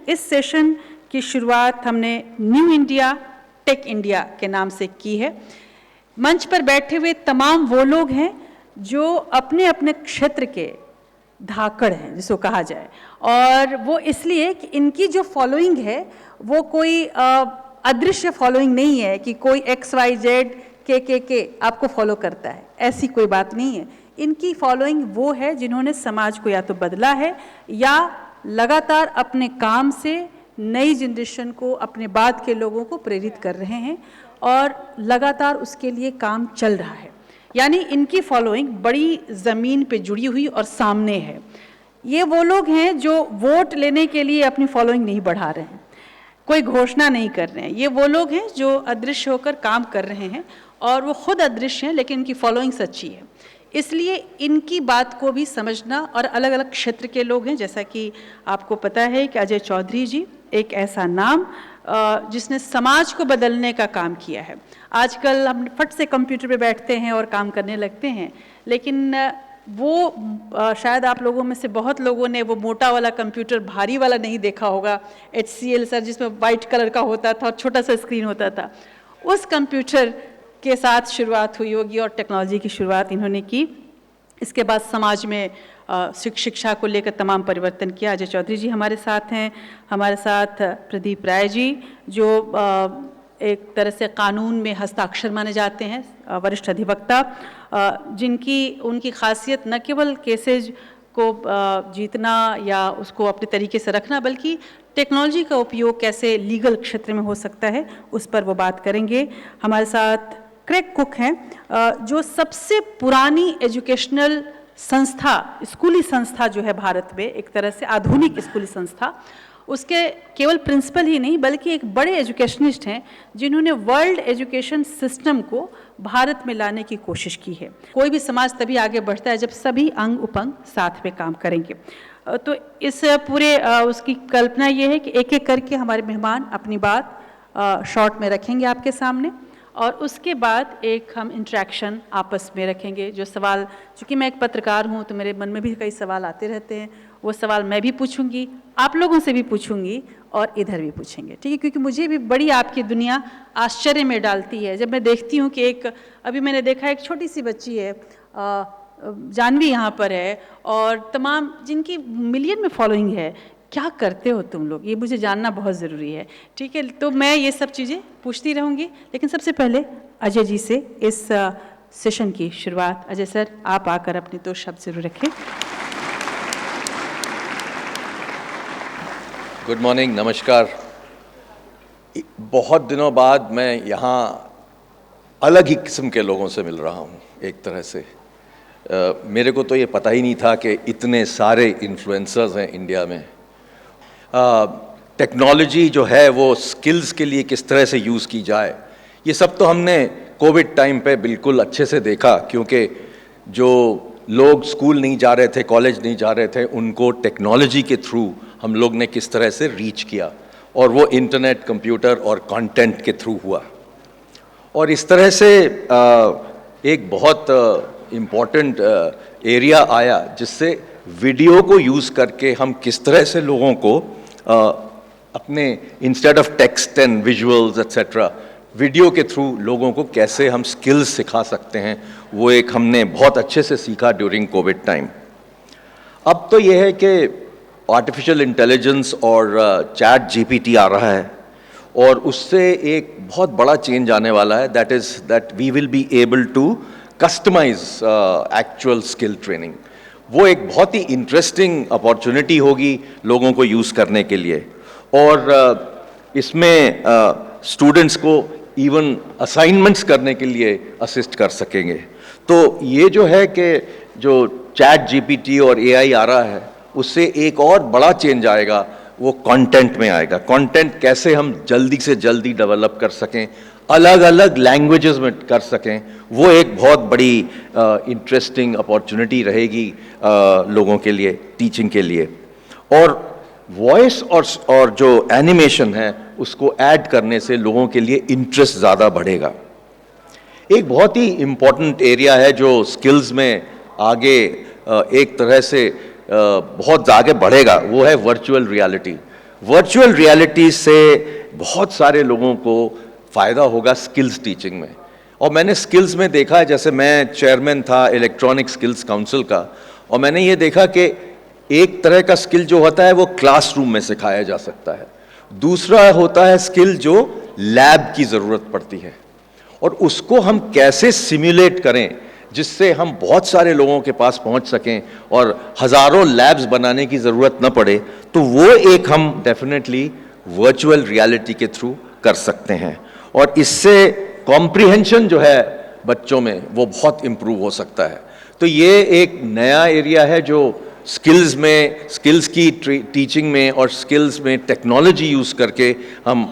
इस सेशन की शुरुआत हमने न्यू इंडिया टेक इंडिया के नाम से की है। मंच पर बैठे हुए तमाम वो लोग हैं जो अपने अपने क्षेत्र के धाकड़ हैं, जिसको कहा जाए, और वो इसलिए कि इनकी जो फॉलोइंग है वो कोई अदृश्य फॉलोइंग नहीं है कि कोई XYZ के आपको फॉलो करता है, ऐसी कोई बात नहीं है। इनकी फॉलोइंग वो है जिन्होंने समाज को या तो बदला है या लगातार अपने काम से नई जनरेशन को, अपने बाद के लोगों को प्रेरित कर रहे हैं और लगातार उसके लिए काम चल रहा है। यानी इनकी फॉलोइंग बड़ी ज़मीन पे जुड़ी हुई और सामने है। ये वो लोग हैं जो वोट लेने के लिए अपनी फॉलोइंग नहीं बढ़ा रहे हैं, कोई घोषणा नहीं कर रहे हैं। ये वो लोग हैं जो अदृश्य होकर काम कर रहे हैं और वो खुद अदृश्य हैं लेकिन इनकी फॉलोइंग सच्ची है। इसलिए इनकी बात को भी समझना, और अलग अलग क्षेत्र के लोग हैं, जैसा कि आपको पता है कि अजय चौधरी जी एक ऐसा नाम जिसने समाज को बदलने का काम किया है। आजकल हम फट से कंप्यूटर पे बैठते हैं और काम करने लगते हैं, लेकिन वो शायद आप लोगों में से बहुत लोगों ने वो मोटा वाला कंप्यूटर, भारी वाला नहीं देखा होगा, HCL सर, जिसमें वाइट कलर का होता था और छोटा सा स्क्रीन होता था। उस कंप्यूटर के साथ शुरुआत हुई होगी और टेक्नोलॉजी की शुरुआत इन्होंने की। इसके बाद समाज में शिक्षा को लेकर तमाम परिवर्तन किया। अजय चौधरी जी हमारे साथ हैं, हमारे साथ प्रदीप राय जी जो एक तरह से कानून में हस्ताक्षर माने जाते हैं, वरिष्ठ अधिवक्ता, उनकी खासियत न केवल केसेज को जीतना या उसको अपने तरीके से रखना, बल्कि टेक्नोलॉजी का उपयोग कैसे लीगल क्षेत्र में हो सकता है, उस पर वो बात करेंगे। हमारे साथ क्रेग कुक हैं जो सबसे पुरानी एजुकेशनल संस्था, स्कूली संस्था जो है भारत में, एक तरह से आधुनिक स्कूली संस्था, उसके केवल प्रिंसिपल ही नहीं बल्कि एक बड़े एजुकेशनिस्ट हैं जिन्होंने वर्ल्ड एजुकेशन सिस्टम को भारत में लाने की कोशिश की है। कोई भी समाज तभी आगे बढ़ता है जब सभी अंग उपंग साथ में काम करेंगे। तो इस पूरे उसकी कल्पना ये है कि एक एक करके हमारे मेहमान अपनी बात शॉर्ट में रखेंगे आपके सामने, और उसके बाद एक हम इंटरेक्शन आपस में रखेंगे। जो सवाल, चूँकि मैं एक पत्रकार हूँ तो मेरे मन में भी कई सवाल आते रहते हैं, वो सवाल मैं भी पूछूंगी, आप लोगों से भी पूछूंगी और इधर भी पूछेंगे, ठीक है? क्योंकि मुझे भी बड़ी आपकी दुनिया आश्चर्य में डालती है जब मैं देखती हूँ कि अभी मैंने देखा एक छोटी सी बच्ची है, जानवी यहाँ पर है, और तमाम जिनकी मिलियन में फॉलोइंग है। क्या करते हो तुम लोग, ये मुझे जानना बहुत ज़रूरी है, ठीक है? तो मैं ये सब चीज़ें पूछती रहूँगी, लेकिन सबसे पहले अजय जी से इस सेशन की शुरुआत। अजय सर, आप आकर अपने 2 शब्द जरूर रखें। गुड मॉर्निंग, नमस्कार। बहुत दिनों बाद मैं यहाँ अलग ही किस्म के लोगों से मिल रहा हूँ। एक तरह से मेरे को तो ये पता ही नहीं था कि इतने सारे इन्फ्लुएंसर्स हैं इंडिया में। टेक्नोलॉजी जो है वो स्किल्स के लिए किस तरह से यूज़ की जाए, ये सब तो हमने कोविड टाइम पे बिल्कुल अच्छे से देखा, क्योंकि जो लोग स्कूल नहीं जा रहे थे, कॉलेज नहीं जा रहे थे, उनको टेक्नोलॉजी के थ्रू हम लोग ने किस तरह से रीच किया, और वो इंटरनेट, कंप्यूटर और कंटेंट के थ्रू हुआ। और इस तरह से एक बहुत इम्पॉर्टेंट एरिया आया जिससे वीडियो को यूज़ करके हम किस तरह से लोगों को अपने, instead of text and visuals etcetera, video के थ्रू लोगों को कैसे हम स्किल्स सिखा सकते हैं, वो एक हमने बहुत अच्छे से सीखा ड्यूरिंग कोविड टाइम। अब तो ये है कि आर्टिफिशियल इंटेलिजेंस और चैट GPT आ रहा है, और उससे एक बहुत बड़ा चेंज आने वाला है, that is that we will be able to customise actual skill training. वो एक बहुत ही इंटरेस्टिंग अपॉर्चुनिटी होगी लोगों को यूज़ करने के लिए, और इसमें स्टूडेंट्स को इवन असाइनमेंट्स करने के लिए असिस्ट कर सकेंगे। तो ये जो है कि जो चैट GPT और AI आ रहा है, उससे एक और बड़ा चेंज आएगा, वो कंटेंट में आएगा। कंटेंट कैसे हम जल्दी से जल्दी डेवलप कर सकें, अलग अलग लैंग्वेजेस में कर सकें, वो एक बहुत बड़ी इंटरेस्टिंग अपॉर्चुनिटी रहेगी लोगों के लिए, टीचिंग के लिए। और वॉइस और जो एनिमेशन है उसको ऐड करने से लोगों के लिए इंटरेस्ट ज़्यादा बढ़ेगा। एक बहुत ही इम्पॉर्टेंट एरिया है जो स्किल्स में आगे एक तरह से बहुत आगे बढ़ेगा, वो है वर्चुअल रियलिटी। वर्चुअल रियलिटी से बहुत सारे लोगों को फ़ायदा होगा स्किल्स टीचिंग में। और मैंने स्किल्स में देखा है, जैसे मैं चेयरमैन था इलेक्ट्रॉनिक स्किल्स काउंसिल का, और मैंने ये देखा कि एक तरह का स्किल जो होता है वो क्लासरूम में सिखाया जा सकता है, दूसरा होता है स्किल जो लैब की ज़रूरत पड़ती है, और उसको हम कैसे सिम्युलेट करें जिससे हम बहुत सारे लोगों के पास पहुंच सकें और हज़ारों लैब्स बनाने की ज़रूरत न पड़े, तो वो एक हम डेफिनेटली वर्चुअल रियलिटी के थ्रू कर सकते हैं। और इससे कॉम्प्रिहेंशन जो है बच्चों में वो बहुत इम्प्रूव हो सकता है। तो ये एक नया एरिया है जो स्किल्स में, स्किल्स की टीचिंग में और स्किल्स में टेक्नोलॉजी यूज़ करके हम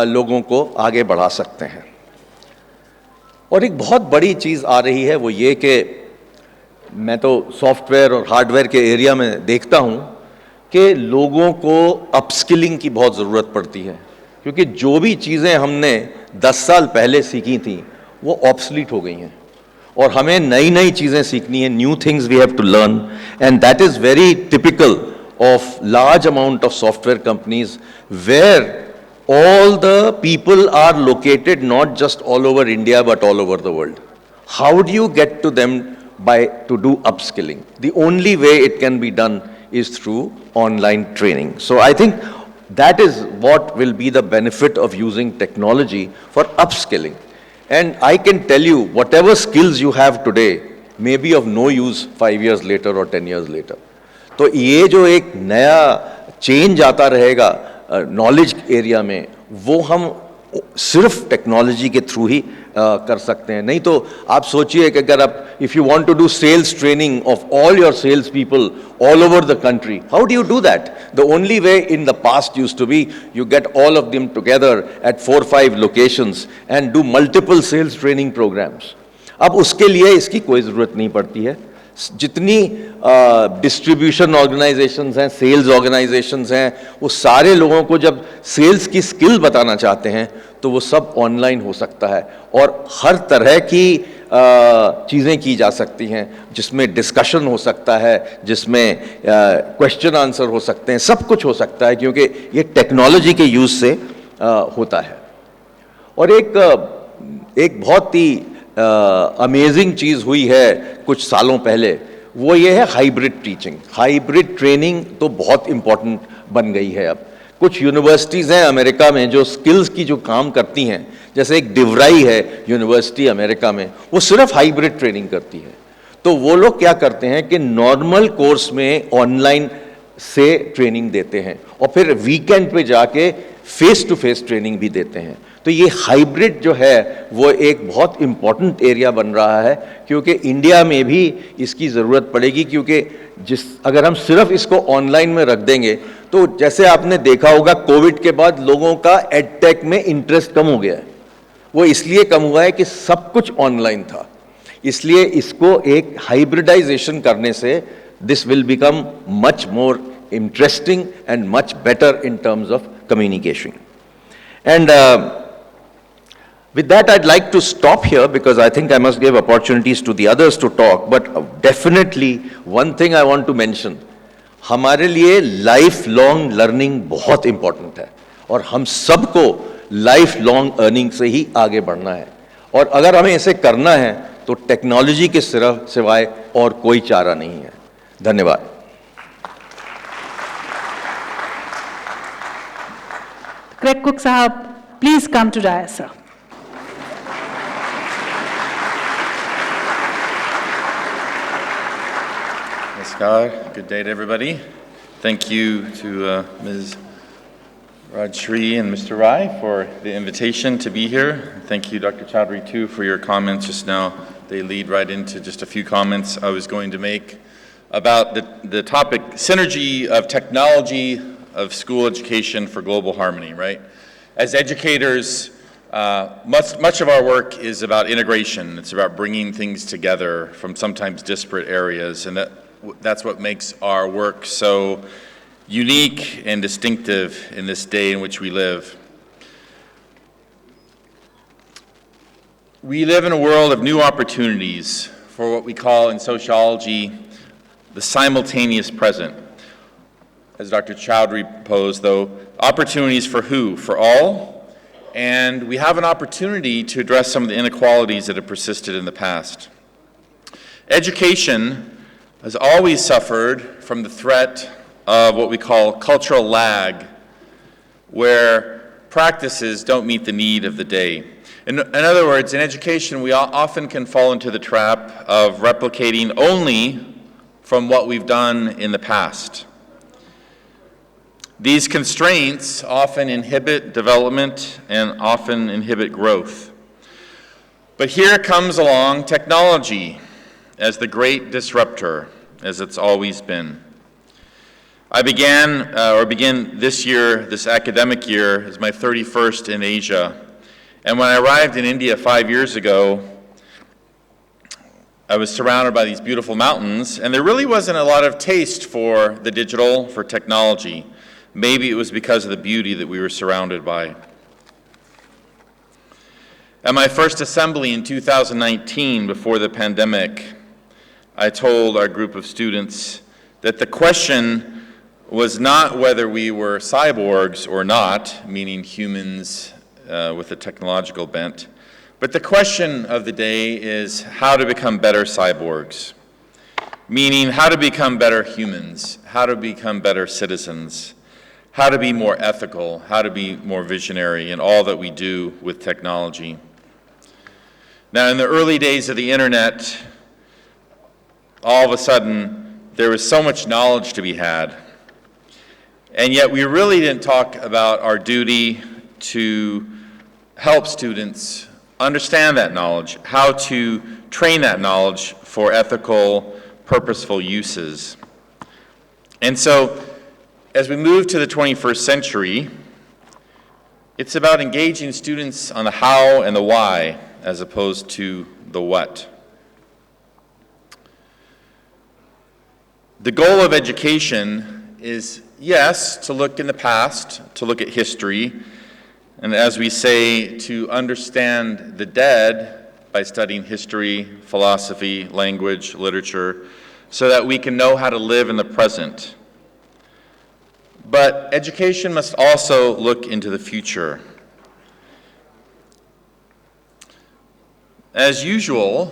लोगों को आगे बढ़ा सकते हैं। और एक बहुत बड़ी चीज़ आ रही है वो ये कि मैं तो सॉफ्टवेयर और हार्डवेयर के एरिया में देखता हूँ कि लोगों को अपस्किलिंग की बहुत ज़रूरत पड़ती है, क्योंकि जो भी चीज़ें हमने 10 साल पहले सीखी थी वो ऑब्सलीट हो गई हैं और हमें नई नई चीज़ें सीखनी है, new things we have to learn, and that is very typical of large amount of software companies where all the people are located not just all over India but all over the world. How do you get to them to do upskilling? The only way it can be done is through online training. So I think that is what will be the benefit of using technology for upskilling. And I can tell you, whatever skills you have today may be of no use 5 years later or 10 years later. तो ये जो एक नया change आता रहेगा knowledge area में, वो हम सिर्फ टेक्नोलॉजी के थ्रू ही कर सकते हैं। नहीं तो आप सोचिए कि अगर आप if you want to do sales training of all your sales people all over the country, how do you do that? The only way in the past used to be you get all of them together at 4-5 locations and do multiple sales training programmes. अब उसके लिए इसकी कोई ज़रूरत नहीं पड़ती है। जितनी डिस्ट्रीब्यूशन ऑर्गेनाइजेशंस हैं, सेल्स ऑर्गेनाइजेशंस हैं, वो सारे लोगों को जब सेल्स की स्किल बताना चाहते हैं तो वो सब ऑनलाइन हो सकता है और हर तरह की चीज़ें की जा सकती हैं, जिसमें डिस्कशन हो सकता है, जिसमें क्वेश्चन आंसर हो सकते हैं, सब कुछ हो सकता है क्योंकि ये टेक्नोलॉजी के यूज़ से होता है। और एक बहुत ही अमेजिंग चीज़ हुई है कुछ सालों पहले, वो ये है हाइब्रिड टीचिंग। हाइब्रिड ट्रेनिंग तो बहुत इम्पोर्टेंट बन गई है। अब कुछ यूनिवर्सिटीज़ हैं अमेरिका में जो स्किल्स की जो काम करती हैं, जैसे एक डिवराई है यूनिवर्सिटी अमेरिका में, वो सिर्फ हाइब्रिड ट्रेनिंग करती है। तो वो लोग क्या करते हैं कि नॉर्मल कोर्स में ऑनलाइन से ट्रेनिंग देते हैं और फिर वीकेंड पे जाके फेस टू फेस ट्रेनिंग भी देते हैं। तो ये हाइब्रिड जो है वो एक बहुत इम्पॉर्टेंट एरिया बन रहा है, क्योंकि इंडिया में भी इसकी ज़रूरत पड़ेगी। क्योंकि अगर हम सिर्फ इसको ऑनलाइन में रख देंगे तो जैसे आपने देखा होगा कोविड के बाद लोगों का एडटेक में इंटरेस्ट कम हो गया है। वो इसलिए कम हुआ है कि सब कुछ ऑनलाइन था, इसलिए इसको एक हाइब्रिडाइजेशन करने से this will become much more interesting and much better in terms of communication. And with that, I'd like to stop here because I think I must give opportunities to the others to talk. But definitely, one thing I want to mention, हमारे लिए life long learning बहुत important है और हम सबको life long earning से ही आगे बढ़ना है। और अगर हमें इसे करना है तो टेक्नोलॉजी के सिवाय और कोई चारा नहीं है। धन्यवाद। Greg Cook Sahab, please come to dais, sir. Namaskar. Good day to everybody. Thank you to Ms. Rajshri and Mr. Rai for the invitation to be here. Thank you, Dr. Chaudhary, too, for your comments just now. They lead right into just a few comments I was going to make about the topic, synergy of technology of school education for global harmony, right? As educators, much of our work is about integration. It's about bringing things together from sometimes disparate areas, and that's what makes our work so unique and distinctive in this day in which we live. We live in a world of new opportunities for what we call in sociology the simultaneous present. as Dr. Chowdhury posed, though, opportunities for who? For all. And we have an opportunity to address some of the inequalities that have persisted in the past. Education has always suffered from the threat of what we call cultural lag, where practices don't meet the need of the day. In other words, in education, we often can fall into the trap of replicating only from what we've done in the past. These constraints often inhibit development and often inhibit growth. But here comes along technology as the great disruptor, as it's always been. I begin this year, this academic year, as my 31st in Asia. And when I arrived in India 5 years ago, I was surrounded by these beautiful mountains, and there really wasn't a lot of taste for the digital, for technology. Maybe it was because of the beauty that we were surrounded by. At my first assembly in 2019, before the pandemic, I told our group of students that the question was not whether we were cyborgs or not, meaning humans with a technological bent, but the question of the day is how to become better cyborgs, meaning how to become better humans, how to become better citizens, how to be more ethical, how to be more visionary in all that we do with technology. Now, in the early days of the internet, all of a sudden, there was so much knowledge to be had. And yet we really didn't talk about our duty to help students understand that knowledge, how to train that knowledge for ethical, purposeful uses. And so, as we move to the 21st century, it's about engaging students on the how and the why, as opposed to the what. The goal of education is, yes, to look in the past, to look at history, and as we say, to understand the dead by studying history, philosophy, language, literature, so that we can know how to live in the present. But education must also look into the future. As usual,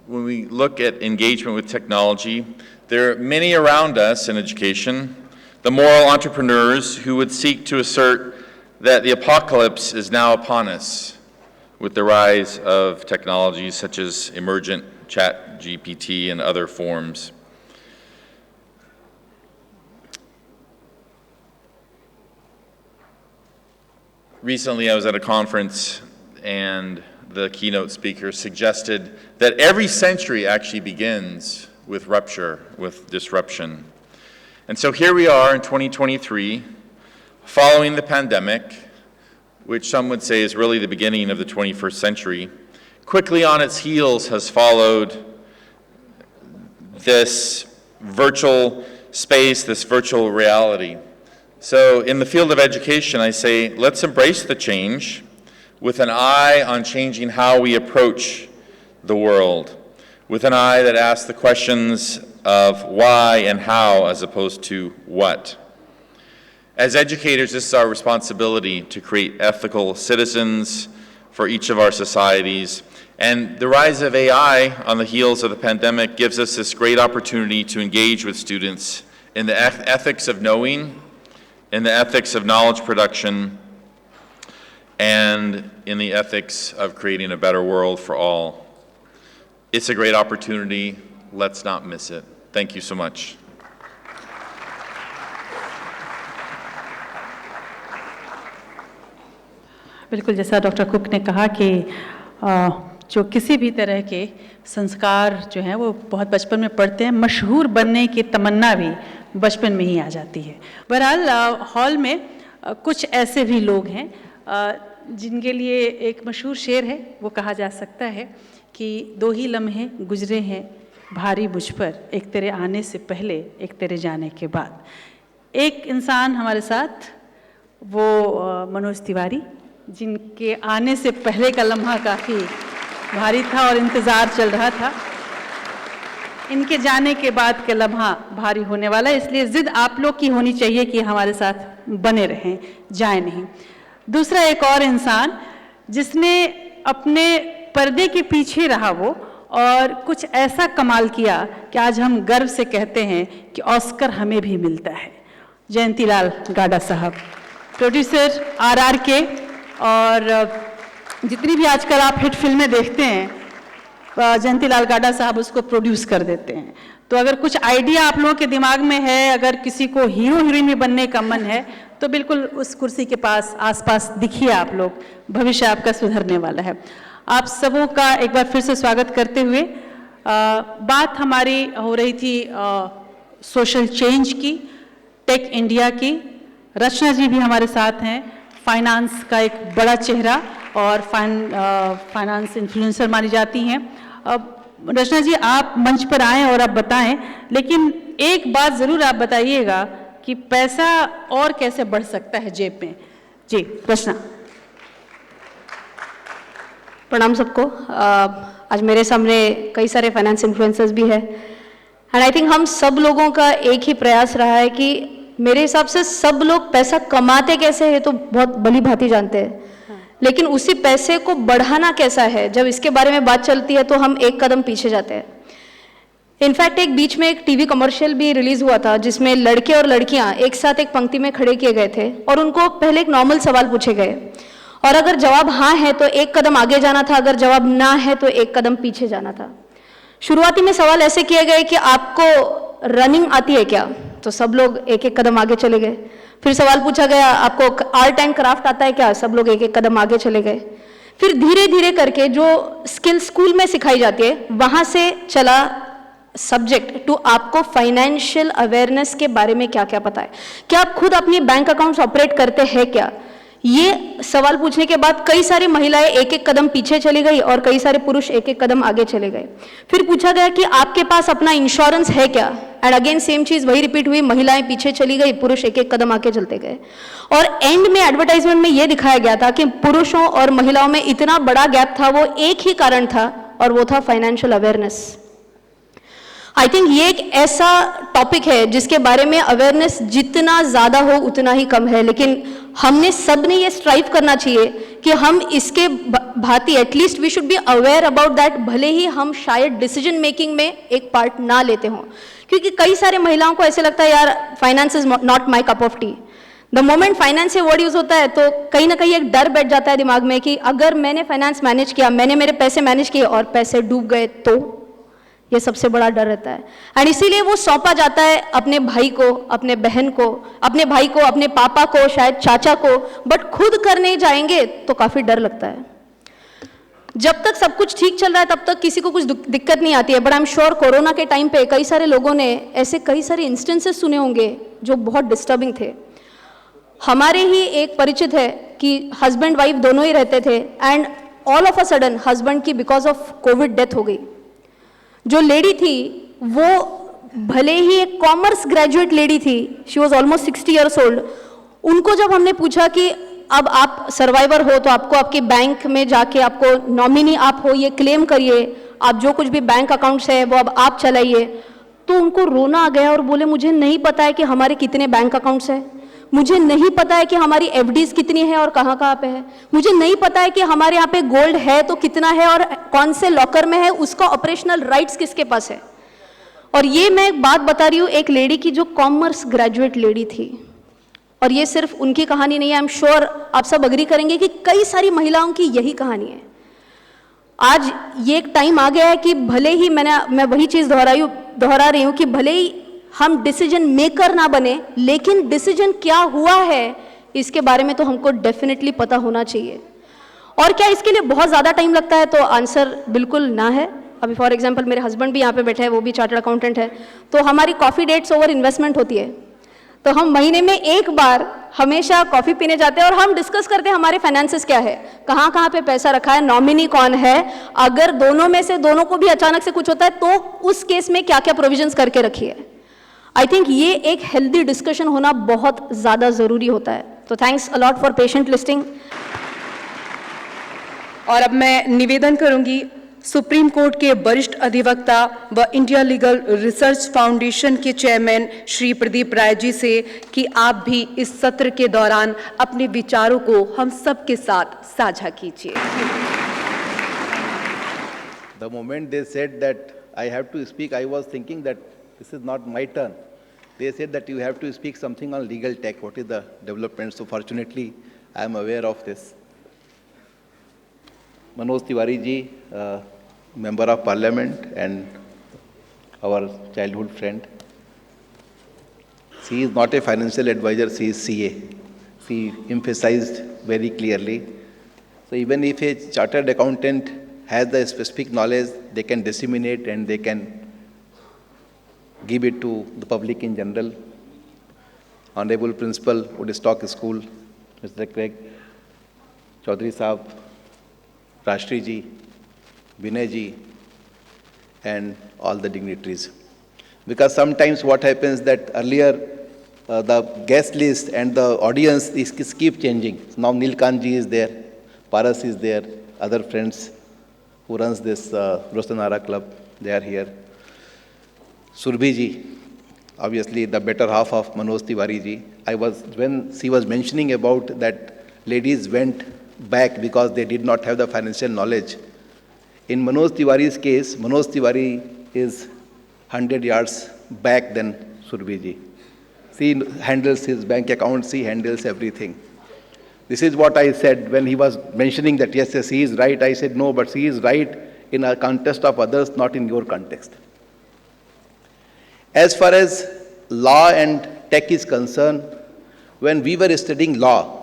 when we look at engagement with technology, there are many around us in education, the moral entrepreneurs who would seek to assert that the apocalypse is now upon us with the rise of technologies such as emergent ChatGPT and other forms. Recently, I was at a conference and the keynote speaker suggested that every century actually begins with rupture, with disruption. And so here we are in 2023, following the pandemic, which some would say is really the beginning of the 21st century. Quickly on its heels has followed this virtual space, this virtual reality. So in the field of education, I say, let's embrace the change with an eye on changing how we approach the world, with an eye that asks the questions of why and how as opposed to what. As educators, this is our responsibility to create ethical citizens for each of our societies. And the rise of AI on the heels of the pandemic gives us this great opportunity to engage with students in the ethics of knowing, in the ethics of knowledge production, and in the ethics of creating a better world for all. It's a great opportunity. Let's not miss it. Thank you so much. बिल्कुल जैसा doctor cook ने कहा कि जो किसी भी तरह के संस्कार जो हैं वो बहुत बचपन में पढ़ते हैं, मशहूर बनने की तमन्ना भी बचपन में ही आ जाती है। बहरहाल हॉल में कुछ ऐसे भी लोग हैं जिनके लिए एक मशहूर शेर है, वो कहा जा सकता है कि दो ही लम्हे गुजरे हैं भारी मुझ पर, एक तेरे आने से पहले एक तेरे जाने के बाद। एक इंसान हमारे साथ वो मनोज तिवारी, जिनके आने से पहले का लम्हा काफ़ी भारी था और इंतज़ार चल रहा था। इनके जाने के बाद का लम्हा भारी होने वाला है, इसलिए जिद आप लोग की होनी चाहिए कि हमारे साथ बने रहें, जाए नहीं। दूसरा, एक और इंसान जिसने अपने पर्दे के पीछे रहा वो और कुछ ऐसा कमाल किया कि आज हम गर्व से कहते हैं कि ऑस्कर हमें भी मिलता है। जयंतीलाल गाडा साहब, प्रोड्यूसर आरआर के, और जितनी भी आजकल आप हिट फिल्में देखते हैं जयंतीलाल गाडा साहब उसको प्रोड्यूस कर देते हैं। तो अगर कुछ आइडिया आप लोगों के दिमाग में है, अगर किसी को हीरो हीरोइन में बनने का मन है, तो बिल्कुल उस कुर्सी के पास आसपास दिखिए आप लोग, भविष्य आपका सुधरने वाला है। आप सबों का एक बार फिर से स्वागत करते हुए बात हमारी हो रही थी सोशल चेंज की, टेक इंडिया की। रचना जी भी हमारे साथ हैं, फाइनेंस का एक बड़ा चेहरा और फाइनेंस इन्फ्लुएंसर मानी जाती हैं। अब रचना जी आप मंच पर आएं और आप बताएं, लेकिन एक बात ज़रूर आप बताइएगा कि पैसा और कैसे बढ़ सकता है जेब में। जी रचना। प्रणाम सबको। आज मेरे सामने कई सारे फाइनेंस इन्फ्लुएंसर्स भी हैं, एंड आई थिंक हम सब लोगों का एक ही प्रयास रहा है कि मेरे हिसाब से सब लोग पैसा कमाते कैसे है तो बहुत भली भांति जानते हैं, लेकिन उसी पैसे को बढ़ाना कैसा है, जब इसके बारे में बात चलती है तो हम एक कदम पीछे जाते हैं। इनफैक्ट एक बीच में एक टीवी कमर्शियल भी रिलीज हुआ था जिसमें लड़के और लड़कियां एक साथ एक पंक्ति में खड़े किए गए थे और उनको पहले एक नॉर्मल सवाल पूछे गए, और अगर जवाब हाँ है तो एक कदम आगे जाना था, अगर जवाब ना है तो एक कदम पीछे जाना था। शुरुआती में सवाल ऐसे किए गए कि आपको रनिंग आती है क्या, तो सब लोग एक एक कदम आगे चले गए। फिर सवाल पूछा गया आपको आर्ट एंड क्राफ्ट आता है क्या, सब लोग एक एक कदम आगे चले गए। फिर धीरे धीरे करके जो स्किल स्कूल में सिखाई जाती है वहां से चला सब्जेक्ट टू आपको फाइनेंशियल अवेयरनेस के बारे में क्या क्या पता है, क्या आप खुद अपनी बैंक अकाउंट्स ऑपरेट करते हैं क्या। ये सवाल पूछने के बाद कई सारी महिलाएं एक एक कदम पीछे चली गई और कई सारे पुरुष एक एक कदम आगे चले गए। फिर पूछा गया कि आपके पास अपना इंश्योरेंस है क्या, एंड अगेन सेम चीज वही रिपीट हुई, महिलाएं पीछे चली गई, पुरुष एक एक कदम आगे चलते गए। और एंड में एडवर्टाइजमेंट में यह दिखाया गया था कि पुरुषों और महिलाओं में इतना बड़ा गैप था, वो एक ही कारण था और वो था फाइनेंशियल अवेयरनेस। आई थिंक ये एक ऐसा टॉपिक है जिसके बारे में अवेयरनेस जितना ज़्यादा हो उतना ही कम है, लेकिन हमने सब ने ये स्ट्राइव करना चाहिए कि हम इसके भांति at least we should be aware about that, भले ही हम शायद डिसीजन मेकिंग में एक पार्ट ना लेते हों, क्योंकि कई सारे महिलाओं को ऐसे लगता है यार finance is not my cup of T. The moment finance से वर्ड यूज होता है तो कहीं ना कहीं एक डर बैठ जाता है दिमाग में कि अगर मैंने फाइनेंस मैनेज किया, मैंने मेरे पैसे मैनेज किए और पैसे डूब गए तो, ये सबसे बड़ा डर रहता है। एंड इसीलिए वो सौंपा जाता है अपने भाई को, अपने बहन को, अपने भाई को, अपने पापा को, शायद चाचा को, बट खुद करने जाएंगे तो काफी डर लगता है। जब तक सब कुछ ठीक चल रहा है तब तक किसी को कुछ दिक्कत नहीं आती है, but I am sure corona के टाइम पे कई सारे लोगों ने ऐसे कई सारे इंस्टेंसेस सुने होंगे जो बहुत डिस्टर्बिंग थे। हमारे ही एक परिचित है कि हस्बैंड वाइफ दोनों ही रहते थे and all of a sudden husband की बिकॉज ऑफ कोविड डेथ हो गई। जो लेडी थी वो भले ही एक कॉमर्स ग्रेजुएट लेडी थी, she was almost 60 years old. उनको जब हमने पूछा कि अब आप सर्वाइवर हो तो आपको आपके बैंक में जाके आपको नॉमिनी आप हो ये क्लेम करिए, आप जो कुछ भी बैंक अकाउंट्स है वो अब आप चलाइए, तो उनको रोना आ गया और बोले मुझे नहीं पता है कि हमारे कितने बैंक अकाउंट्स हैं, मुझे नहीं पता है कि हमारी एफडीज कितनी है और कहाँ कहाँ पे है, मुझे नहीं पता है कि हमारे यहाँ पे गोल्ड है तो कितना है और कौन से लॉकर में है, उसका ऑपरेशनल राइट्स किसके पास है। और ये मैं एक बात बता रही हूँ एक लेडी की जो कॉमर्स ग्रेजुएट लेडी थी, और ये सिर्फ उनकी कहानी नहीं है, आई एम श्योर आप सब अग्री करेंगे कि कई सारी महिलाओं की यही कहानी है। आज ये एक टाइम आ गया है कि भले ही मैं वही चीज़ दोहरा रही हूँ कि भले ही हम डिसीजन मेकर ना बने, लेकिन डिसीजन क्या हुआ है इसके बारे में तो हमको डेफिनेटली पता होना चाहिए। और क्या इसके लिए बहुत ज़्यादा टाइम लगता है, तो आंसर बिल्कुल ना है। अभी फॉर एग्जांपल मेरे हस्बैंड भी यहाँ पे बैठे हैं, वो भी चार्टर्ड अकाउंटेंट है, तो हमारी कॉफ़ी डेट्स ओवर इन्वेस्टमेंट होती है, तो हम महीने में एक बार हमेशा कॉफ़ी पीने जाते हैं और हम डिस्कस करते हैं हमारे फाइनेंसेस क्या है, कहाँ कहाँ पे पैसा रखा है, नॉमिनी कौन है, अगर दोनों में से दोनों को भी अचानक से कुछ होता है तो उस केस में क्या क्या प्रोविजंस करके रखी है। आई थिंक ये एक हेल्दी डिस्कशन होना बहुत ज़्यादा ज़रूरी होता है। तो thanks a lot for patient listing. और अब मैं निवेदन करूंगी सुप्रीम कोर्ट के वरिष्ठ अधिवक्ता व इंडिया लीगल रिसर्च फाउंडेशन के चेयरमैन श्री प्रदीप राय जी से कि आप भी इस सत्र के दौरान अपने विचारों को हम सब के साथ साझा कीजिए। The moment they said that I have to speak, I was thinking that this is not my turn. They said that you have to speak something on legal tech. What is the development? So fortunately, I am aware of this. Manoj Tiwari ji, Member of Parliament and our childhood friend. She is not a financial advisor, she is CA. She emphasized very clearly. So even if a chartered accountant has the specific knowledge, they can disseminate and they can give it to the public in general. Honorable Principal, Woodstock School, Mr. Craig, Chaudhary Saab, Rashtriya ji, Vinay ji, and all the dignitaries. Because sometimes what happens that earlier the guest list and the audience keep changing. Now Nilkant ji is there, Paras is there, other friends who runs this Rostanara club, they are here. Surbhi ji, obviously the better half of Manoj Tiwari ji. When she was mentioning about that ladies went back because they did not have the financial knowledge. In Manoj Tiwari's case, Manoj Tiwari is 100 yards back than Surbhi ji. She handles his bank account, she handles everything. This is what I said when he was mentioning that, yes, he is right. I said, no, but he is right in a context of others, not in your context. As far as law and tech is concerned, when we were studying law,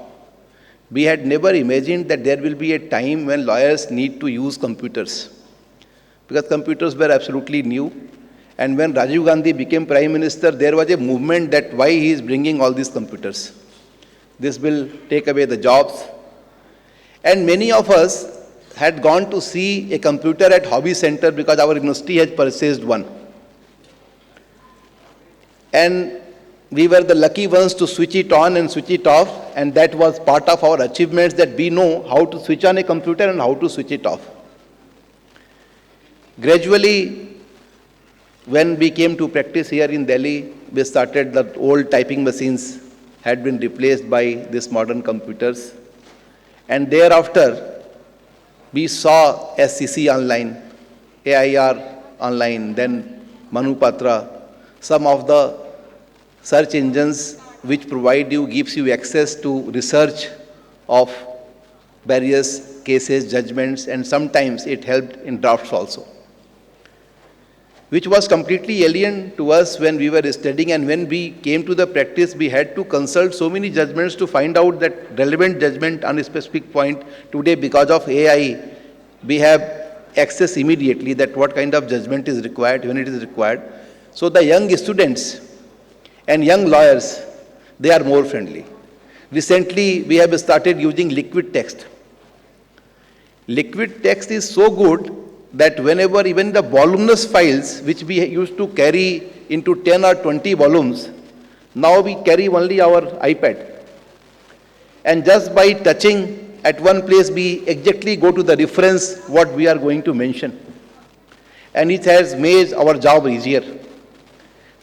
we had never imagined that there will be a time when lawyers need to use computers. Because computers were absolutely new. And when Rajiv Gandhi became Prime Minister, there was a movement that why he is bringing all these computers. This will take away the jobs. And many of us had gone to see a computer at Hobby Center because our university has purchased one. And we were the lucky ones to switch it on and switch it off, and that was part of our achievements, that we know how to switch on a computer and how to switch it off. Gradually, when we came to practice here in Delhi, we started the old typing machines had been replaced by these modern computers. And thereafter, we saw SCC online, AIR online, then Manupatra, some of the search engines which gives you access to research of various cases, judgments, and sometimes it helped in drafts also, which was completely alien to us when we were studying. And when we came to the practice, we had to consult so many judgments to find out that relevant judgment on a specific point. Today, because of AI, we have access immediately that what kind of judgment is required, when it is required. So the young students and young lawyers, they are more friendly. Recently, we have started using liquid text. Liquid text is so good that whenever even the voluminous files, which we used to carry into 10 or 20 volumes, now we carry only our iPad. And just by touching at one place, we exactly go to the reference what we are going to mention. And it has made our job easier.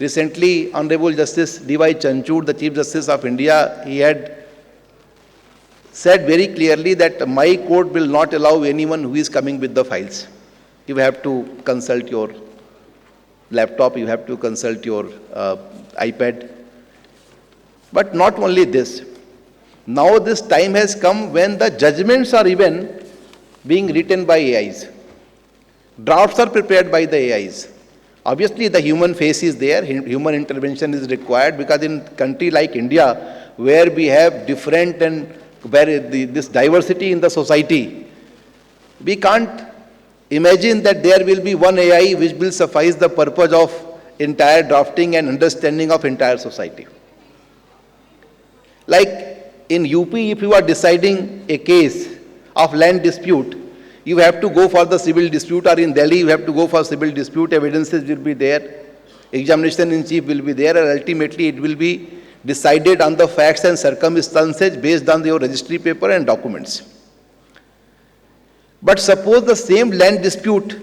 Recently, Honorable Justice D.Y. Chanchud, the Chief Justice of India, he had said very clearly that my court will not allow anyone who is coming with the files. You have to consult your laptop, you have to consult your iPad. But not only this, now this time has come when the judgments are even being written by AIs. Drafts are prepared by the AIs. Obviously, the human face is there, human intervention is required, because in a country like India, where we have different and this diversity in the society, we can't imagine that there will be one AI which will suffice the purpose of entire drafting and understanding of entire society. Like in UP, if you are deciding a case of land dispute, you have to go for the civil dispute, or in Delhi, you have to go for civil dispute, evidences will be there, examination in chief will be there, and ultimately it will be decided on the facts and circumstances based on your registry paper and documents. But suppose the same land dispute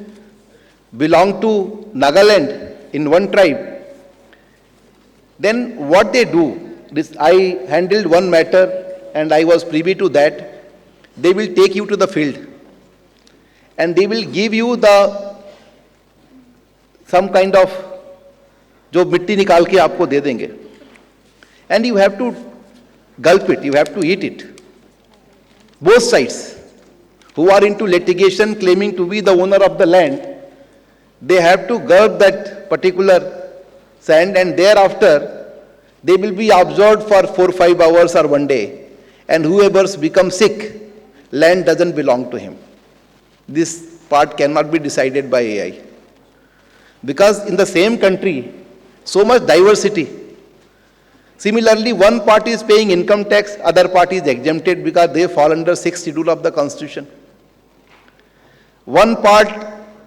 belong to Nagaland in one tribe, then what they do, I handled one matter and I was privy to that, they will take you to the field and they will give you some kind of जो मिट्टी निकाल के आपको दे देंगे, and you have to gulp it, you have to eat it. Both sides who are into litigation claiming to be the owner of the land, they have to gulp that particular sand, and thereafter they will be absorbed for 4-5 hours or one day, and whoever becomes sick, land doesn't belong to him. This part cannot be decided by AI. Because in the same country, so much diversity. Similarly, one party is paying income tax, other party is exempted because they fall under 6th schedule of the Constitution. One part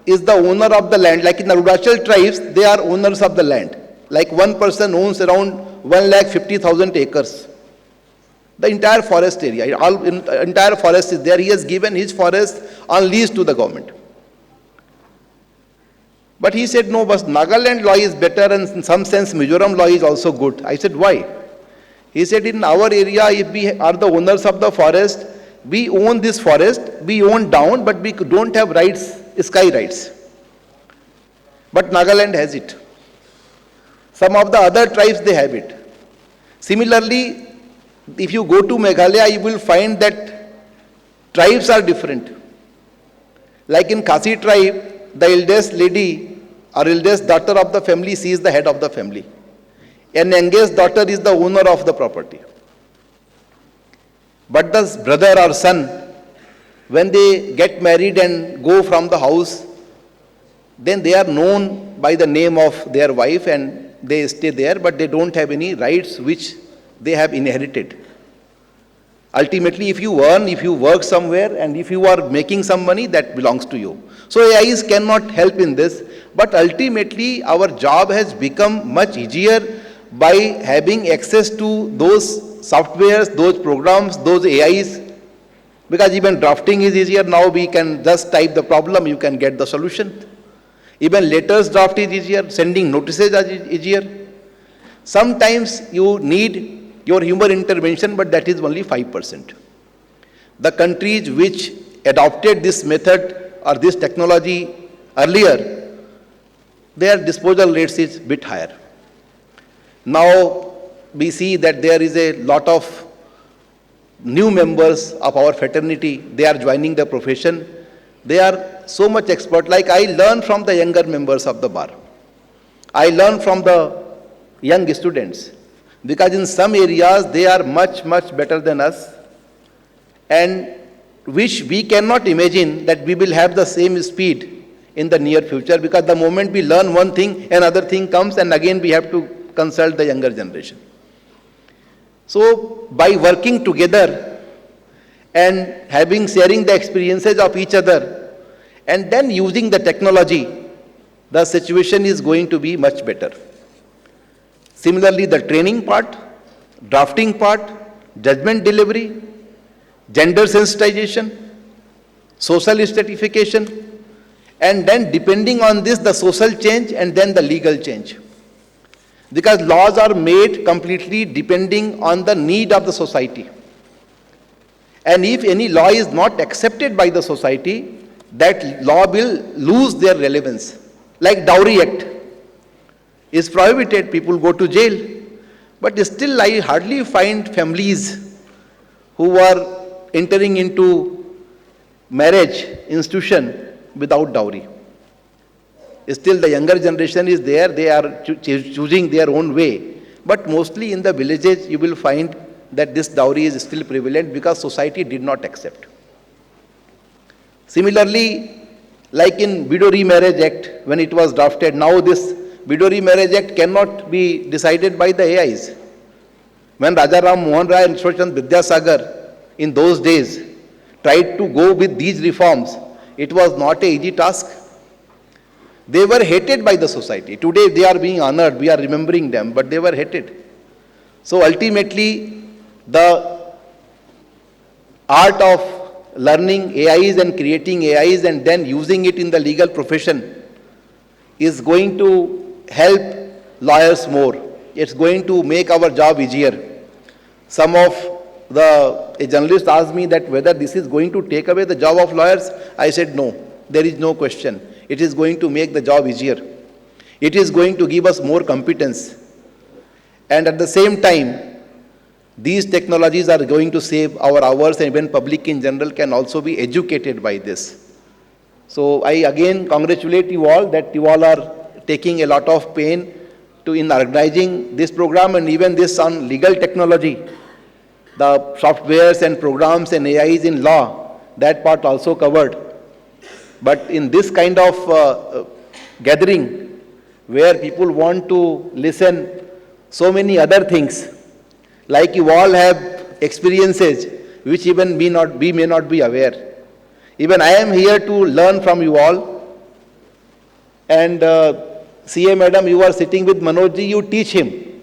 is the owner of the land, like in the Arunachal tribes, they are owners of the land. Like one person owns around 1,50,000 acres. The entire forest area, entire forest is there. He has given his forest on lease to the government. But he said, no, but Nagaland law is better, and in some sense Mizoram law is also good. I said, why? He said, in our area, if we are the owners of the forest, we own this forest, we own down, but we don't have rights, sky rights. But Nagaland has it. Some of the other tribes, they have it. Similarly, if you go to Meghalaya, you will find that tribes are different. Like in Khasi tribe, the eldest lady or eldest daughter of the family sees the head of the family. An youngest daughter is the owner of the property. But the brother or son, when they get married and go from the house, then they are known by the name of their wife and they stay there, but they don't have any rights which they have inherited. Ultimately, if you earn, if you work somewhere, and if you are making some money, that belongs to you. So AIs cannot help in this, but ultimately our job has become much easier by having access to those softwares, those programs, those AIs, because even drafting is easier. Now we can just type the problem, you can get the solution. Even letters draft is easier, sending notices is easier. Sometimes you need your human intervention, but that is only 5%. The countries which adopted this method or this technology earlier, their disposal rates is a bit higher. Now we see that there is a lot of new members of our fraternity. They are joining the profession. They are so much expert. Like I learn from the younger members of the bar. I learn from the young students. Because in some areas they are much, much better than us, and which we cannot imagine that we will have the same speed in the near future, because the moment we learn one thing, another thing comes, and again we have to consult the younger generation. So by working together and sharing the experiences of each other and then using the technology, the situation is going to be much better. Similarly, the training part, drafting part, judgment delivery, gender sensitization, social stratification, and then depending on this, the social change and then the legal change. Because laws are made completely depending on the need of the society. And if any law is not accepted by the society, that law will lose their relevance. Like Dowry Act is prohibited, people go to jail. But still I hardly find families who are entering into marriage institution without dowry. Still the younger generation is there, they are choosing their own way. But mostly in the villages you will find that this dowry is still prevalent because society did not accept. Similarly, like in Widow Remarriage Act, when it was drafted, now this Widow Remarriage Act cannot be decided by the AIs. When Raja Ram Mohan Rai and Ishwar Vidyasagar in those days tried to go with these reforms, it was not an easy task. They were hated by the society. Today they are being honored, we are remembering them, but they were hated. So ultimately, the art of learning AIs and creating AIs and then using it in the legal profession is going to help lawyers more. It's going to make our job easier. A journalist asked me that whether this is going to take away the job of lawyers. I said no, there is no question. It is going to make the job easier. It is going to give us more competence. And at the same time, these technologies are going to save our hours, and even public in general can also be educated by this. So I again congratulate you all that you all are taking a lot of pain in organizing this program, and even this on legal technology, the softwares and programs and AIs in law, that part also covered. But in this kind of gathering where people want to listen so many other things, like you all have experiences which even we may not be aware. Even I am here to learn from you all. And CA Madam, you are sitting with Manojji, you teach him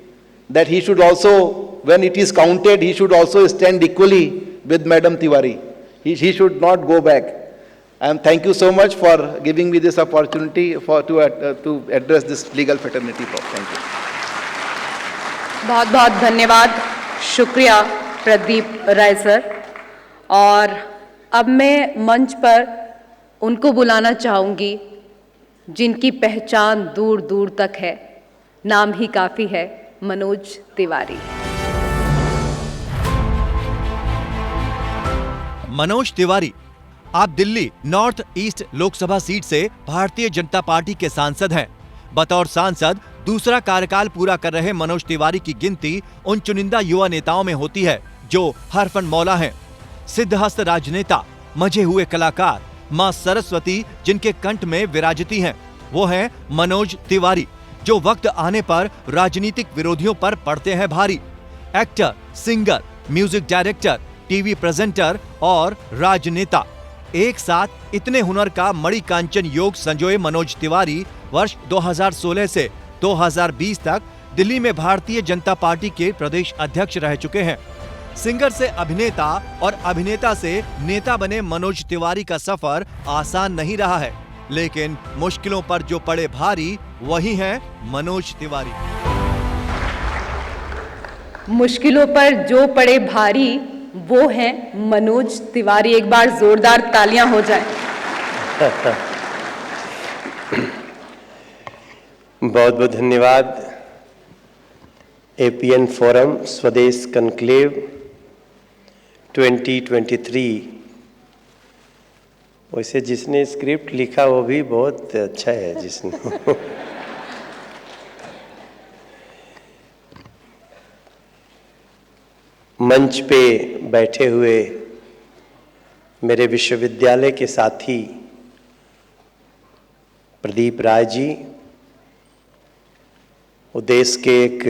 that he should also, when it is counted, he should also stand equally with Madam Tiwari. He should not go back. And thank you so much for giving me this opportunity to address this legal fraternity. Thank you. बहुत बहुत धन्यवाद, शुक्रिया प्रदीप राय sir. और अब मैं मंच पर उनको बुलाना चाहूँगी जिनकी पहचान दूर दूर तक है, नाम ही काफ़ी है, मनोज तिवारी। मनोज तिवारी, आप Delhi north east Lok Sabha seat से भारतीय जनता पार्टी के सांसद हैं। बतौर सांसद दूसरा कार्यकाल पूरा कर रहे मनोज तिवारी की गिनती उन चुनिंदा युवा नेताओं में होती है जो हरफन मौला हैं। सिद्धहस्त राजनेता, मजे हुए कलाकार, मां सरस्वती जिनके कंठ में विराजती हैं, वो हैं मनोज तिवारी, जो वक्त आने पर राजनीतिक विरोधियों पर पड़ते हैं भारी। Actor, singer, music director, TV presenter और राजनेता, एक साथ इतने हुनर का मणि कांचन योग संजोए मनोज तिवारी वर्ष 2016 से 2020 तक दिल्ली में भारतीय जनता पार्टी के प्रदेश अध्यक्ष रह चुके हैं। सिंगर से अभिनेता और अभिनेता से नेता बने मनोज तिवारी का सफर आसान नहीं रहा है, लेकिन मुश्किलों पर जो पड़े भारी वही हैं मनोज तिवारी। मुश्किलों पर जो पड़े भारी वो हैं मनोज तिवारी। एक बार जोरदार तालियां हो जाए। बहुत बहुत धन्यवाद। एपीएन फोरम स्वदेश कनक्लेव 2023। वैसे जिसने स्क्रिप्ट लिखा वो भी बहुत अच्छा है जिसने मंच पे बैठे हुए मेरे विश्वविद्यालय के साथी प्रदीप राय जी, वो देश के एक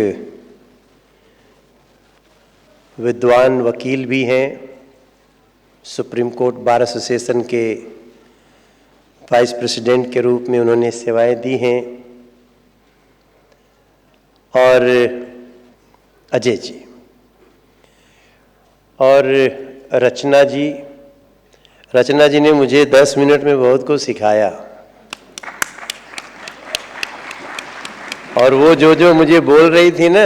विद्वान वकील भी हैं, सुप्रीम कोर्ट बार एसोसिएशन के वाइस प्रेसिडेंट के रूप में उन्होंने सेवाएं दी हैं, और अजय जी और रचना जी। रचना जी ने मुझे 10 मिनट में बहुत कुछ सिखाया, और वो जो मुझे बोल रही थी ना,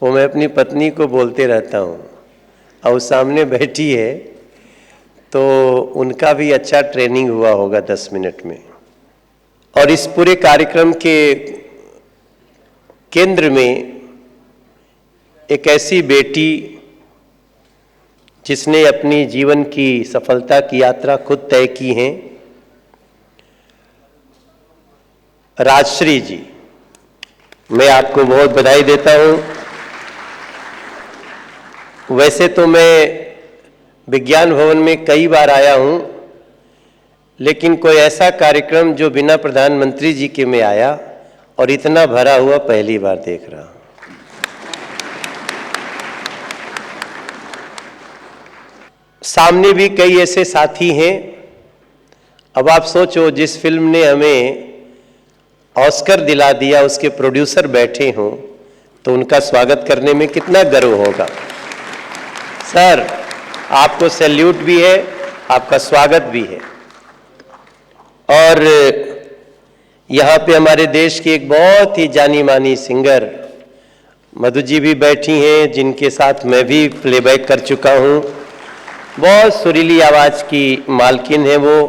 वो मैं अपनी पत्नी को बोलते रहता हूँ, और सामने बैठी है तो उनका भी अच्छा ट्रेनिंग हुआ होगा 10 मिनट में। और इस पूरे कार्यक्रम के केंद्र में एक ऐसी बेटी जिसने अपनी जीवन की सफलता की यात्रा खुद तय की है, राजश्री जी। मैं आपको बहुत बधाई देता हूँ। वैसे तो मैं विज्ञान भवन में कई बार आया हूँ, लेकिन कोई ऐसा कार्यक्रम जो बिना प्रधानमंत्री जी के मैं आया और इतना भरा हुआ पहली बार देख रहा हूँ। सामने भी कई ऐसे साथी हैं। अब आप सोचो, जिस फिल्म ने हमें ऑस्कर दिला दिया उसके प्रोड्यूसर बैठे हों तो उनका स्वागत करने में कितना गर्व होगा। सर, आपको सैल्यूट भी है, आपका स्वागत भी है। और यहाँ पे हमारे देश की एक बहुत ही जानी मानी सिंगर मधु जी भी बैठी हैं, जिनके साथ मैं भी प्लेबैक कर चुका हूँ। बहुत सुरीली आवाज़ की मालकिन है वो।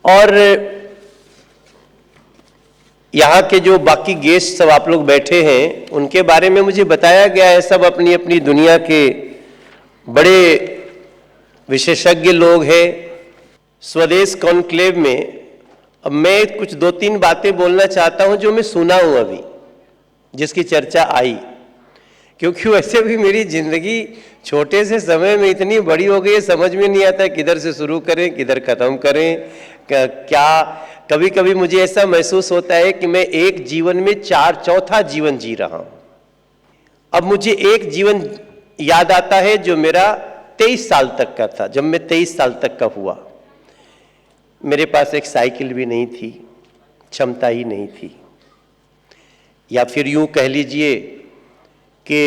और यहाँ के जो बाकी गेस्ट सब आप लोग बैठे हैं, उनके बारे में मुझे बताया गया है, सब अपनी अपनी दुनिया के बड़े विशेषज्ञ लोग हैं। स्वदेश कॉन्क्लेव में अब मैं कुछ 2-3 बातें बोलना चाहता हूं जो मैं सुना हूं अभी, जिसकी चर्चा आई, क्योंकि वैसे भी मेरी जिंदगी छोटे से समय में इतनी बड़ी हो गई है, समझ में नहीं आता किधर से शुरू करें किधर खत्म करें। क्या कभी कभी मुझे ऐसा महसूस होता है कि मैं एक जीवन में चौथा जीवन जी रहा हूं। अब मुझे एक जीवन याद आता है जो मेरा 23 साल तक का था। जब मैं 23 साल तक का हुआ, मेरे पास एक साइकिल भी नहीं थी, क्षमता ही नहीं थी, या फिर यूं कह लीजिए कि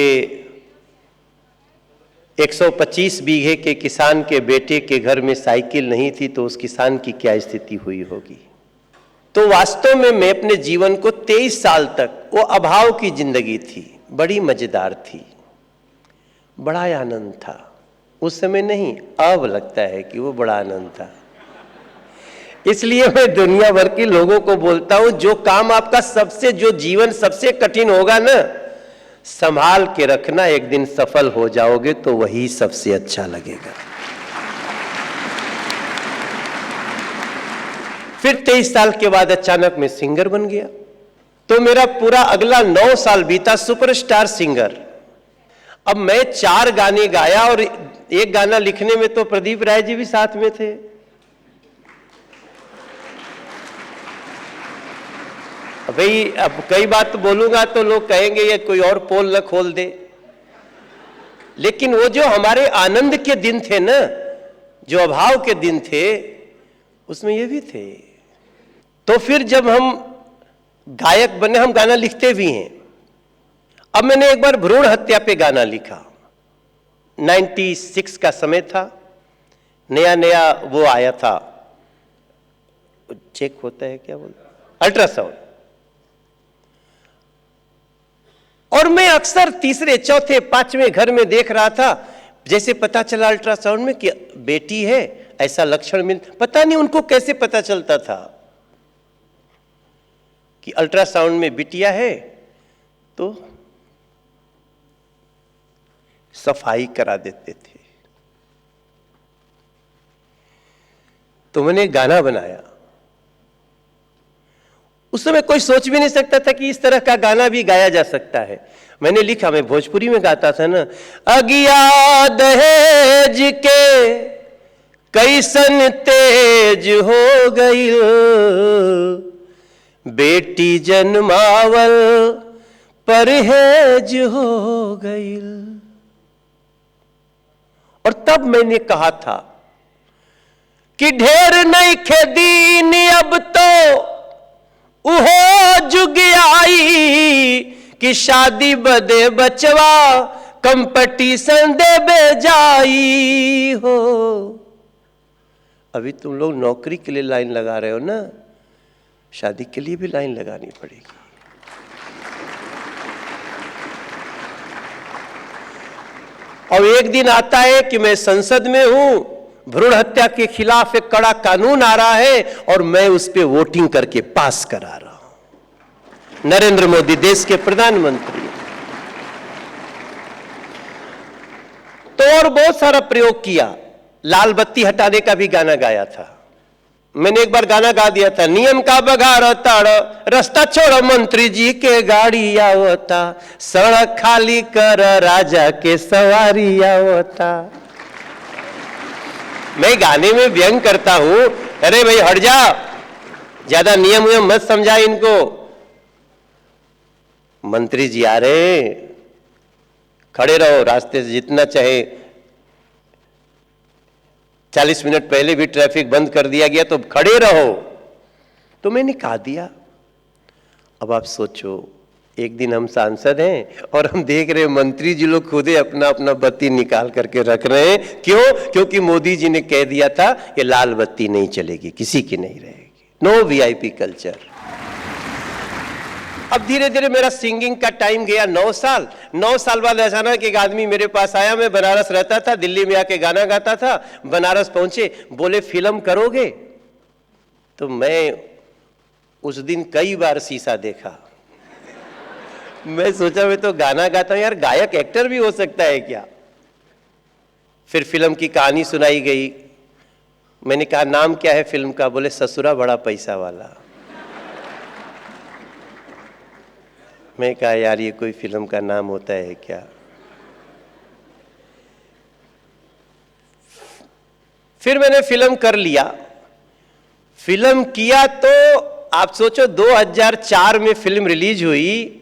125 बीघे के किसान के बेटे के घर में साइकिल नहीं थी, तो उस किसान की क्या स्थिति हुई होगी। तो वास्तव में मैं अपने जीवन को 23 साल तक, वो अभाव की जिंदगी थी, बड़ी मजेदार थी, बड़ा आनंद था। उस समय नहीं, अब लगता है कि वो बड़ा आनंद था। इसलिए मैं दुनिया भर के लोगों को बोलता हूं, जो काम आपका सबसे, जो जीवन सबसे कठिन होगा ना, संभाल के रखना, एक दिन सफल हो जाओगे तो वही सबसे अच्छा लगेगा। फिर 23 साल के बाद अचानक मैं सिंगर बन गया, तो मेरा पूरा अगला 9 साल बीता सुपरस्टार सिंगर। अब मैं 4 गाने गाया, और एक गाना लिखने में तो प्रदीप राय जी भी साथ में थे। भाई अब कई बात बोलूंगा तो लोग कहेंगे ये कोई और पोल न खोल दे, लेकिन वो जो हमारे आनंद के दिन थे ना, जो अभाव के दिन थे, उसमें ये भी थे। तो फिर जब हम गायक बने, हम गाना लिखते भी हैं। अब मैंने एक बार भ्रूण हत्या पे गाना लिखा, 96 का समय था, नया नया वो आया था, चेक होता है क्या बोलते, अल्ट्रासाउंड। और मैं अक्सर तीसरे चौथे 5वें घर में देख रहा था, जैसे पता चला अल्ट्रासाउंड में कि बेटी है, ऐसा लक्षण मिल, पता नहीं उनको कैसे पता चलता था कि अल्ट्रासाउंड में बिटिया है, तो सफाई करा देते थे। तो मैंने गाना बनाया। उस समय कोई सोच भी नहीं सकता था कि इस तरह का गाना भी गाया जा सकता है। मैंने लिखा, मैं भोजपुरी में गाता था ना, अगिया दहेज के कैसन तेज हो गई, बेटी जन्मावल परहेज हो गई। और तब मैंने कहा था कि ढेर नहीं खेदीन अब तो उहो जुग आई, कि शादी बदे बचवा कंपटीशन दे जाई हो। अभी तुम लोग नौकरी के लिए लाइन लगा रहे हो ना, शादी के लिए भी लाइन लगानी पड़ेगी। और एक दिन आता है कि मैं संसद में हूं, भ्रूण हत्या के खिलाफ एक कड़ा कानून आ रहा है, और मैं उस पर वोटिंग करके पास करा रहा हूं। नरेंद्र मोदी देश के प्रधानमंत्री। तो और बहुत सारा प्रयोग किया, लाल बत्ती हटाने का भी गाना गाया था। मैंने एक बार गाना गा दिया था, नियम का बघार ताड़, रास्ता छोड़ो मंत्री जी के गाड़ी आवता, सड़क खाली कर राजा के सवारी आवता। मैं गाने में व्यंग करता हूं, अरे भाई हट जा, ज्यादा नियम वियम मत समझा इनको। मंत्री जी आ रहे, खड़े रहो रास्ते से, जितना चाहे 40 मिनट पहले भी ट्रैफिक बंद कर दिया गया तो खड़े रहो। तो मैंने कहा दिया। अब आप सोचो, एक दिन हम सांसद हैं और हम देख रहे हैं मंत्री जी लोग खुद ही अपना अपना बत्ती निकाल करके रख रहे हैं। क्यों? क्योंकि मोदी जी ने कह दिया था कि लाल बत्ती नहीं चलेगी, किसी की नहीं रहेगी, नो वीआईपी कल्चर। अब धीरे धीरे मेरा सिंगिंग का टाइम गया 9 साल। 9 साल बाद अचानक एक आदमी मेरे पास आया, मैं बनारस रहता था, दिल्ली में आके गाना गाता था, बनारस पहुंचे, बोले फिल्म करोगे? तो मैं उस दिन कई बार शीशा देखा। मैं सोचा मैं तो गाना गाता हूं यार, गायक एक्टर भी हो सकता है क्या? फिर फिल्म की कहानी सुनाई गई। मैंने कहा नाम क्या है फिल्म का? बोले ससुरा बड़ा पैसा वाला। मैं कहा यार ये कोई फिल्म का नाम होता है क्या? फिर मैंने फिल्म कर लिया। फिल्म किया तो आप सोचो 2004 में फिल्म रिलीज हुई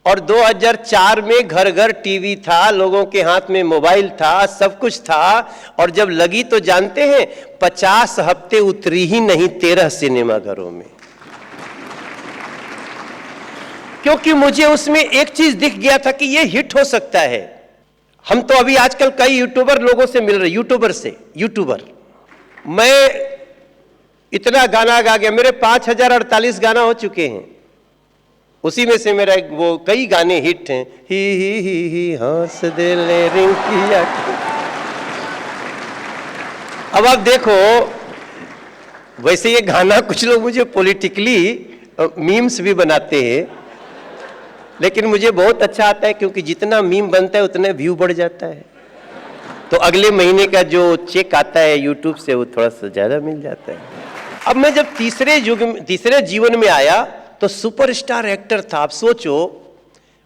और 2004 में घर घर टीवी था, लोगों के हाथ में मोबाइल था, सब कुछ था। और जब लगी तो जानते हैं 50 हफ्ते उतरी ही नहीं 13 सिनेमा घरों में। क्योंकि मुझे उसमें एक चीज दिख गया था कि ये हिट हो सकता है। हम तो अभी आजकल कई यूट्यूबर लोगों से मिल रहे, यूट्यूबर मैं इतना गाना गा गया, मेरे 5048 गाना हो चुके हैं। उसी में से मेरा वो कई गाने हिट हैं। ही हंस दे ले रिंकिया। अब आप देखो, वैसे ये गाना कुछ लोग मुझे पॉलिटिकली मीम्स भी बनाते हैं, लेकिन मुझे बहुत अच्छा आता है क्योंकि जितना मीम बनता है उतने व्यू बढ़ जाता है। तो अगले महीने का जो चेक आता है यूट्यूब से वो थोड़ा सा ज्यादा मिल जाता है। अब मैं जब तीसरे जीवन में आया तो सुपरस्टार एक्टर था। आप सोचो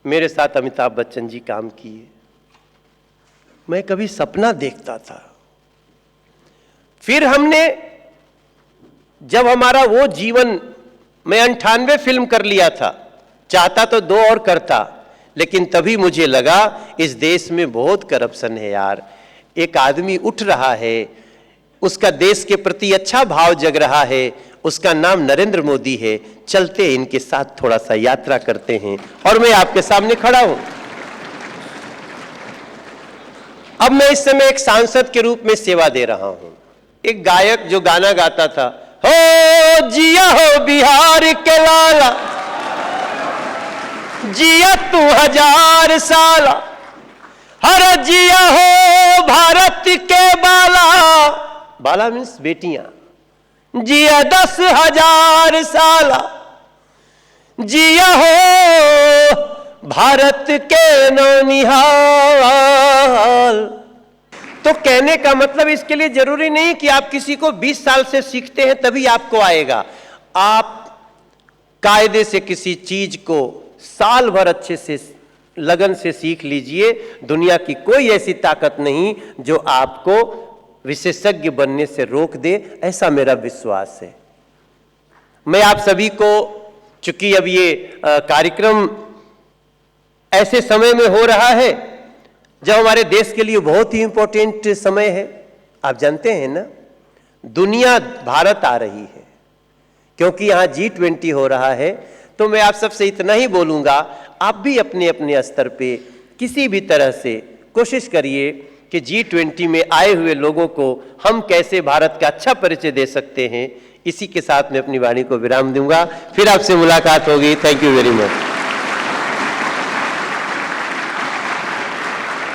मेरे साथ अमिताभ बच्चन जी काम किए, मैं कभी सपना देखता था। फिर हमने जब हमारा वो जीवन, मैं 98 फिल्म कर लिया था, चाहता तो 2 और करता, लेकिन तभी मुझे लगा इस देश में बहुत करप्शन है यार। एक आदमी उठ रहा है, उसका देश के प्रति अच्छा भाव जग रहा है, उसका नाम नरेंद्र मोदी है। चलते इनके साथ थोड़ा सा यात्रा करते हैं। और मैं आपके सामने खड़ा हूं। अब मैं इस समय एक सांसद के रूप में सेवा दे रहा हूं। एक गायक जो गाना गाता था, हो जिया हो बिहार के लाला, जिया तू 1000 साल, हर जिया हो भारत के बाला। बाला मीन्स बेटियां। जिया 10,000 साल, जिया हो भारत के नौनिहाल। तो कहने का मतलब इसके लिए जरूरी नहीं कि आप किसी को 20 साल से सीखते हैं तभी आपको आएगा। आप कायदे से किसी चीज को साल भर अच्छे से लगन से सीख लीजिए। दुनिया की कोई ऐसी ताकत नहीं जो आपको विशेषज्ञ बनने से रोक दे, ऐसा मेरा विश्वास है। मैं आप सभी को, चूंकि अब ये कार्यक्रम ऐसे समय में हो रहा है जब हमारे देश के लिए बहुत ही इंपॉर्टेंट समय है। आप जानते हैं ना, दुनिया भारत आ रही है क्योंकि यहाँ G20 हो रहा है। तो मैं आप सबसे इतना ही बोलूंगा, आप भी अपने अपने स्तर पे किसी भी तरह से कोशिश करिए कि G20 में आए हुए लोगों को हम कैसे भारत का अच्छा परिचय दे सकते हैं। इसी के साथ मैं अपनी वाणी को विराम दूंगा। फिर आपसे मुलाकात होगी। Thank you very much.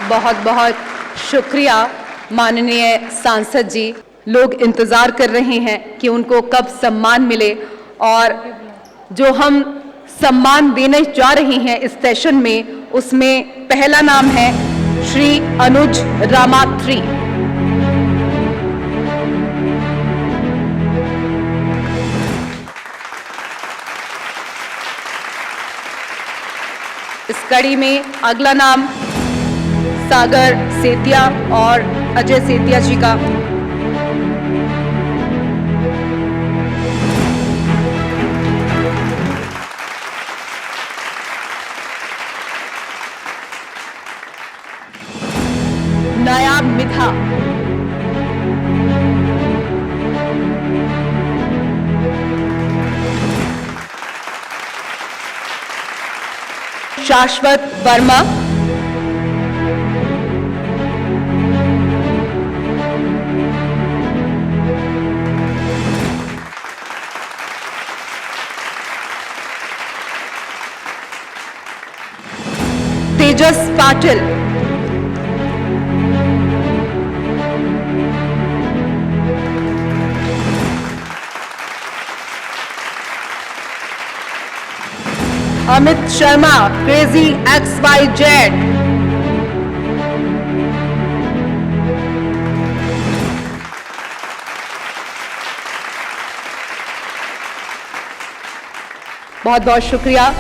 बहुत बहुत शुक्रिया माननीय सांसद जी। लोग इंतजार कर रहे हैं कि उनको कब सम्मान मिले, और जो हम सम्मान देने जा रहे हैं इस सेशन में, उसमें पहला नाम है श्री अनुज रामात्री। इस कड़ी में अगला नाम सागर सेतिया और अजय सेतिया जी का। नायाब मिथा। शाश्वत वर्मा, तेजस पाटिल, अमित शर्मा, क्रेजी XYZ, बहुत बहुत शुक्रिया।